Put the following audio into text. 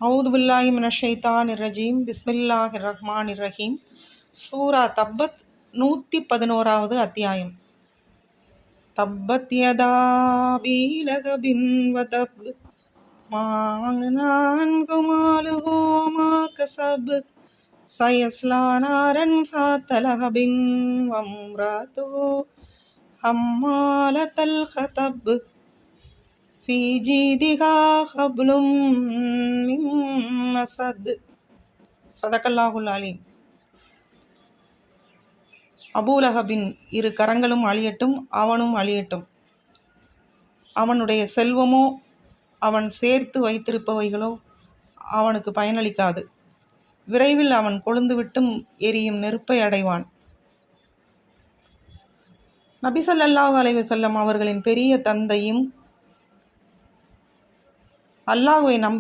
அவுது பில்லாஹி மினஷ் ஷைத்தானிர் ரஜீம். பிஸ்மில்லாஹிர் ரஹ்மானிர் ரஹீம். சூரா தப்பத் 111வது அத்தியாயம். தப்பத் யதா அபீ லஹபின் வதப் மா அக்னா அன்ஹு மாலுஹு வமா கஸப் சயஸ்லா நாரன் ஸாத்த லஹபின் வம்ரஅத்துஹு ஹம்மாலத்தல் ஹதப் ஃபீ ஜீதிஹா ஹப்லும் மின் மஸத். ஸதகல்லாஹுல் அலீம். அபூலஹபின் இரு கரங்களும் அழியட்டும், அவனும் அழியட்டும். அவனுடைய செல்வமோ அவன் சேர்த்து வைத்திருப்பவைகளோ அவனுக்கு பயனளிக்காது. விரைவில் அவன் கொழுந்துவிட்டும் எரியும் நெருப்பை அடைவான். நபி ஸல்லல்லாஹு அலைஹி வஸல்லம் அவர்களின் பெரிய தந்தையும் அல்லாஹ்வை நம்பி